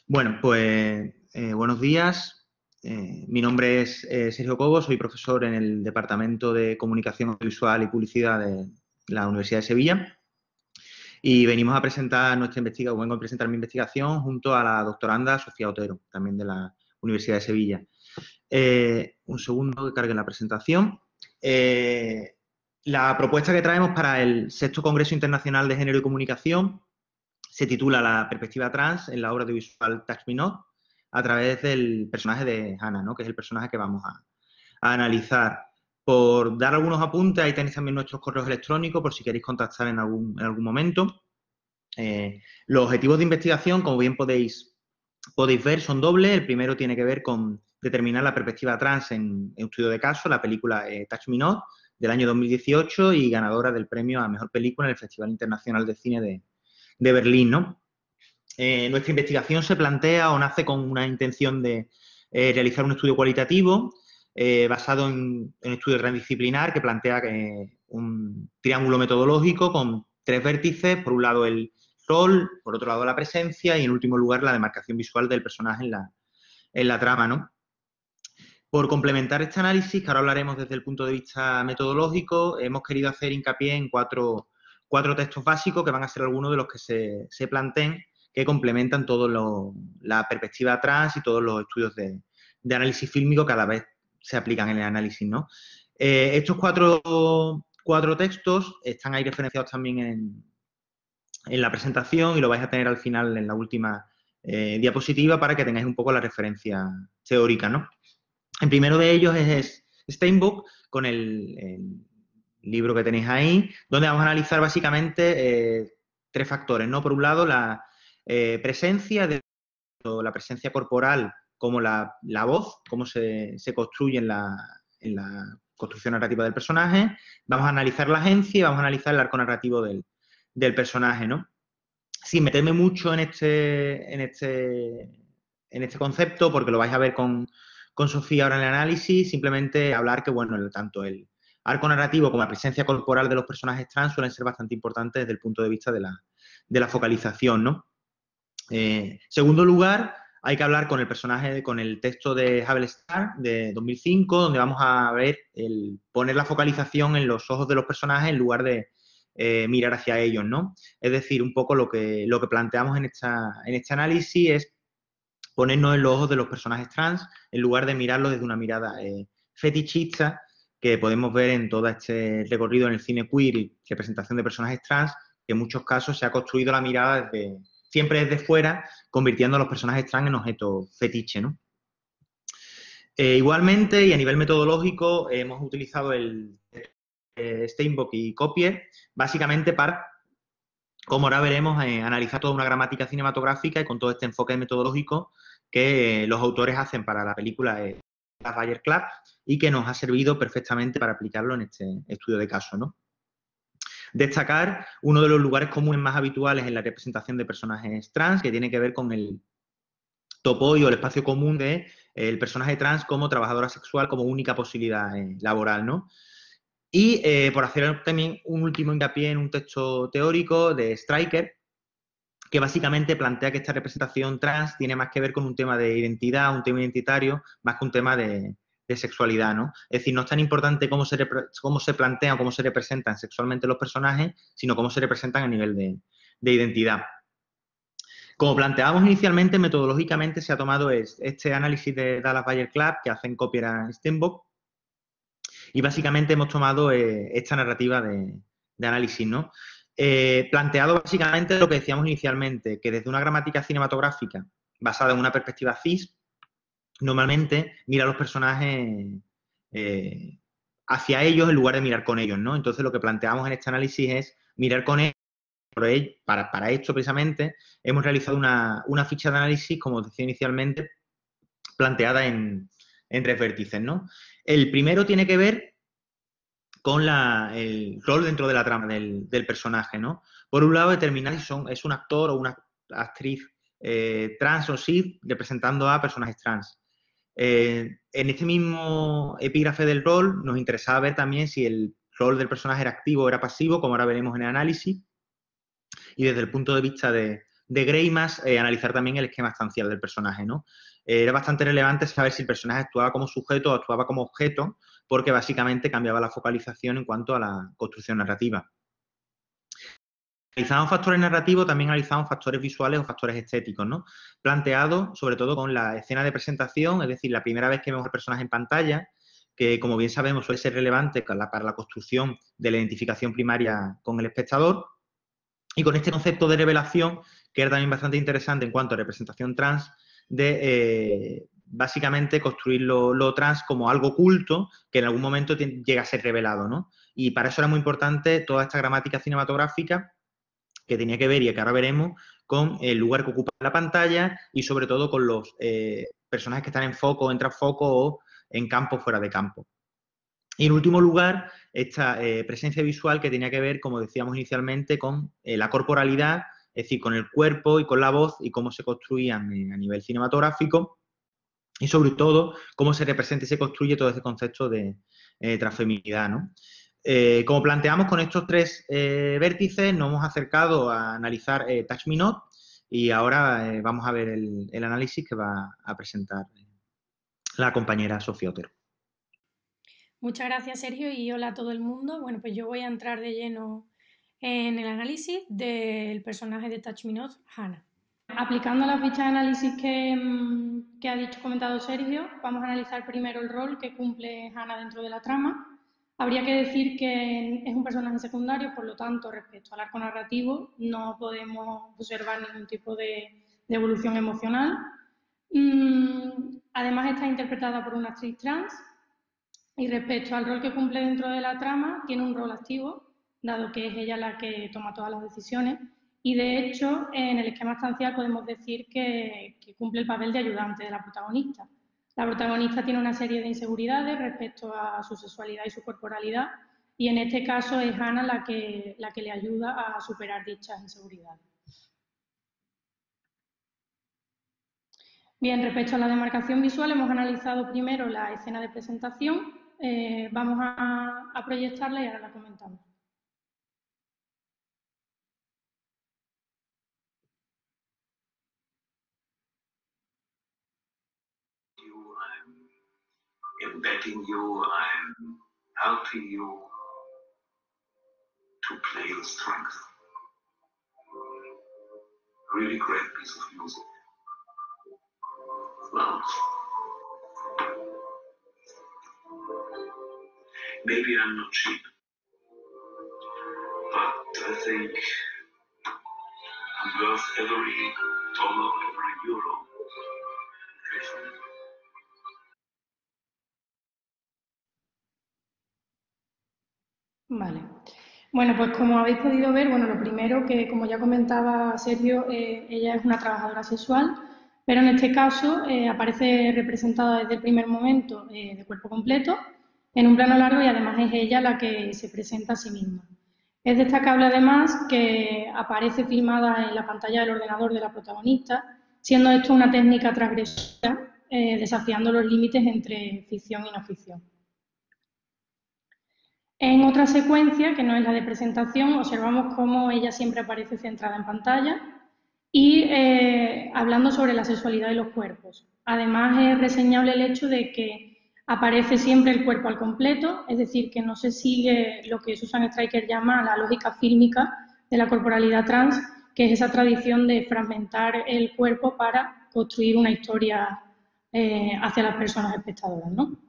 Bueno, pues buenos días. Mi nombre es Sergio Cobo, soy profesor en el Departamento de Comunicación Audiovisual y Publicidad de la Universidad de Sevilla y venimos a presentar nuestra investigación, vengo a presentar mi investigación junto a la doctoranda Sofía Otero, también de la Universidad de Sevilla. Un segundo que cargue la presentación. Eh, la propuesta que traemos para el sexto Congreso Internacional de Género y Comunicación se titula La perspectiva trans en la obra audiovisual Touch Me Not, a través del personaje de Hannah, ¿no? Que es el personaje que vamos a analizar. Por dar algunos apuntes, ahí tenéis también nuestros correos electrónicos por si queréis contactar en algún momento. Los objetivos de investigación, como bien podéis ver, son dobles. El primero tiene que ver con determinar la perspectiva trans en un estudio de caso, la película Touch Me Not, del año 2018 y ganadora del premio a Mejor Película en el Festival Internacional de Cine de Berlín, ¿no? Nuestra investigación se plantea o nace con una intención de realizar un estudio cualitativo basado en un estudio transdisciplinar que plantea un triángulo metodológico con tres vértices, por un lado el rol, por otro lado la presencia y en último lugar la demarcación visual del personaje en la trama, ¿no? Por complementar este análisis, que ahora hablaremos desde el punto de vista metodológico, hemos querido hacer hincapié en cuatro textos básicos que van a ser algunos de los que se planteen, que complementan la perspectiva trans y todos los estudios de análisis fílmico cada vez se aplican en el análisis, ¿no? Estos cuatro textos están ahí referenciados también en la presentación y lo vais a tener al final en la última diapositiva para que tengáis un poco la referencia teórica, ¿no? El primero de ellos es Steinbock, con el libro que tenéis ahí, donde vamos a analizar básicamente tres factores, ¿no? Por un lado, la presencia, la presencia corporal como la voz, cómo se construye en la construcción narrativa del personaje. Vamos a analizar la agencia y vamos a analizar el arco narrativo del personaje, ¿no? Sin meterme mucho en este concepto, porque lo vais a ver con Sofía ahora en el análisis, simplemente hablar que, bueno, tanto el arco narrativo como la presencia corporal de los personajes trans suelen ser bastante importantes desde el punto de vista de la focalización, ¿no? Segundo lugar, hay que hablar con el personaje, con el texto de Havel Star de 2005, donde vamos a ver poner la focalización en los ojos de los personajes en lugar de mirar hacia ellos, ¿no? Es decir, un poco lo que planteamos en este análisis es ponernos en los ojos de los personajes trans en lugar de mirarlos desde una mirada fetichista que podemos ver en todo este recorrido en el cine queer y representación de personajes trans, que en muchos casos se ha construido la mirada siempre desde fuera, convirtiendo a los personajes trans en objetos fetiche, ¿no? Igualmente, y a nivel metodológico, hemos utilizado el Steinbock y Copier, básicamente para, como ahora veremos, analizar toda una gramática cinematográfica y con todo este enfoque metodológico que los autores hacen para la película Las Bayer Club y que nos ha servido perfectamente para aplicarlo en este estudio de caso, ¿no? Destacar uno de los lugares comunes más habituales en la representación de personajes trans, que tiene que ver con el topo y o el espacio común de el personaje trans como trabajadora sexual como única posibilidad laboral, ¿no? Y por hacer también un último hincapié en un texto teórico de Stryker, que básicamente plantea que esta representación trans tiene más que ver con un tema de identidad, un tema identitario, más que un tema de sexualidad, ¿no? Es decir, no es tan importante cómo se plantean o cómo se representan sexualmente los personajes, sino cómo se representan a nivel de identidad. Como planteábamos inicialmente, metodológicamente se ha tomado este análisis de Dallas Bayer Club que hacen Copier y Steinbock y básicamente hemos tomado esta narrativa de análisis, ¿no? Planteado básicamente lo que decíamos inicialmente, que desde una gramática cinematográfica basada en una perspectiva cis, normalmente mira a los personajes hacia ellos en lugar de mirar con ellos, ¿no? Entonces lo que planteamos en este análisis es mirar con ellos. Para esto, precisamente, hemos realizado una ficha de análisis, como decía inicialmente, planteada en tres vértices, ¿no? El primero tiene que ver con el rol dentro de la trama del personaje, ¿no? Por un lado, determinar si es un actor o una actriz trans o cis representando a personajes trans. En este mismo epígrafe del rol nos interesaba ver también si el rol del personaje era activo o era pasivo, como ahora veremos en el análisis, y desde el punto de vista de de Grey, más analizar también el esquema estancial del personaje, ¿no? Era bastante relevante saber si el personaje actuaba como sujeto o actuaba como objeto, porque básicamente cambiaba la focalización en cuanto a la construcción narrativa. Analizamos factores narrativos, también analizamos factores visuales o factores estéticos, ¿no? Planteados sobre todo con la escena de presentación, es decir, la primera vez que vemos al personaje en pantalla, que como bien sabemos suele ser relevante para la construcción de la identificación primaria con el espectador, y con este concepto de revelación, que era también bastante interesante en cuanto a representación trans, de básicamente construir lo trans como algo oculto que en algún momento llega a ser revelado, ¿no? Y para eso era muy importante toda esta gramática cinematográfica que tenía que ver, y que ahora veremos, con el lugar que ocupa la pantalla y sobre todo con los personajes que están en foco, en trasfoco o en campo, fuera de campo. Y en último lugar, esta presencia visual que tenía que ver, como decíamos inicialmente, con la corporalidad, es decir, con el cuerpo y con la voz y cómo se construían a nivel cinematográfico y sobre todo cómo se representa y se construye todo ese concepto de transfeminidad, ¿no? Como planteamos con estos tres vértices, nos hemos acercado a analizar Touch Me Not y ahora vamos a ver el análisis que va a presentar la compañera Sofía Otero. Muchas gracias, Sergio, y hola a todo el mundo. Bueno, pues yo voy a entrar de lleno en el análisis del personaje de Touch Me Not, Hannah. Aplicando la ficha de análisis que ha comentado Sergio, vamos a analizar primero el rol que cumple Hannah dentro de la trama. Habría que decir que es un personaje secundario, por lo tanto, respecto al arco narrativo, no podemos observar ningún tipo de evolución emocional. Además, está interpretada por una actriz trans. Y respecto al rol que cumple dentro de la trama, tiene un rol activo, dado que es ella la que toma todas las decisiones. Y de hecho, en el esquema estancial podemos decir que cumple el papel de ayudante de la protagonista. La protagonista tiene una serie de inseguridades respecto a su sexualidad y su corporalidad, y en este caso es Hannah la que le ayuda a superar dichas inseguridades. Bien, respecto a la demarcación visual, hemos analizado primero la escena de presentación. Vamos a proyectarla y ahora la comentamos. I'm embedding you, I'm helping you to play your strength. Really great piece of music. Well, maybe I'm not cheap, but I think I'm worth every dollar, every euro. Vale. Bueno, pues como habéis podido ver, bueno, lo primero que, como ya comentaba Sergio, ella es una trabajadora sexual, pero en este caso aparece representada desde el primer momento de cuerpo completo, en un plano largo, y además es ella la que se presenta a sí misma. Es destacable además que aparece filmada en la pantalla del ordenador de la protagonista, siendo esto una técnica transgresora, desafiando los límites entre ficción y no ficción. En otra secuencia, que no es la de presentación, observamos cómo ella siempre aparece centrada en pantalla y hablando sobre la sexualidad de los cuerpos. Además, es reseñable el hecho de que aparece siempre el cuerpo al completo, es decir, que no se sigue lo que Susan Stryker llama la lógica fílmica de la corporalidad trans, que es esa tradición de fragmentar el cuerpo para construir una historia hacia las personas espectadoras, ¿no?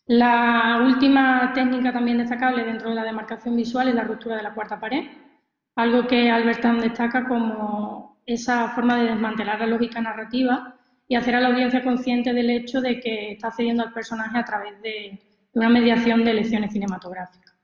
La última técnica también destacable dentro de la demarcación visual es la ruptura de la cuarta pared, algo que Albert Tam destaca como esa forma de desmantelar la lógica narrativa y hacer a la audiencia consciente del hecho de que está accediendo al personaje a través de una mediación de lecciones cinematográficas.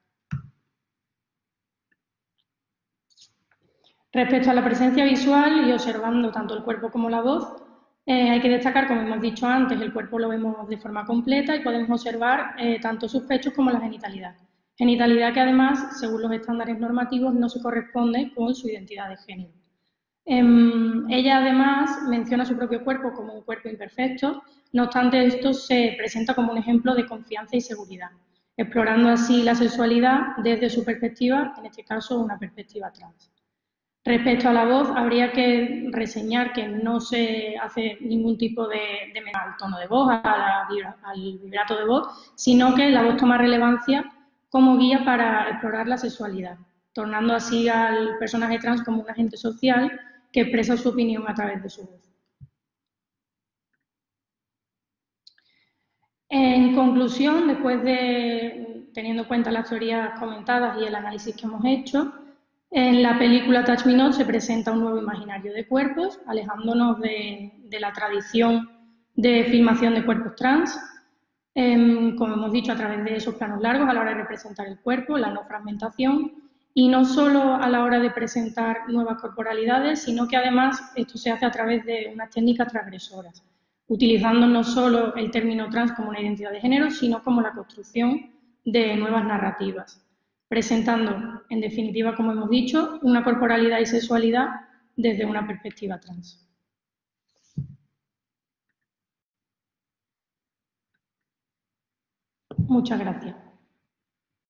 Respecto a la presencia visual y observando tanto el cuerpo como la voz, hay que destacar, como hemos dicho antes, el cuerpo lo vemos de forma completa y podemos observar tanto sus pechos como la genitalidad. Genitalidad que además, según los estándares normativos, no se corresponde con su identidad de género. Ella además menciona su propio cuerpo como un cuerpo imperfecto, no obstante esto se presenta como un ejemplo de confianza y seguridad. explorando así la sexualidad desde su perspectiva, en este caso una perspectiva trans. Respecto a la voz, habría que reseñar que no se hace ningún tipo de al tono de voz, al vibrato de voz, sino que la voz toma relevancia como guía para explorar la sexualidad, tornando así al personaje trans como un agente social que expresa su opinión a través de su voz. En conclusión, después de teniendo en cuenta las teorías comentadas y el análisis que hemos hecho, en la película Touch Me Not se presenta un nuevo imaginario de cuerpos, alejándonos de la tradición de filmación de cuerpos trans, como hemos dicho, a través de esos planos largos a la hora de representar el cuerpo, la no fragmentación, y no solo a la hora de presentar nuevas corporalidades, sino que además esto se hace a través de unas técnicas transgresoras, utilizando no solo el término trans como una identidad de género, sino como la construcción de nuevas narrativas, presentando, en definitiva, como hemos dicho, una corporalidad y sexualidad desde una perspectiva trans. Muchas gracias.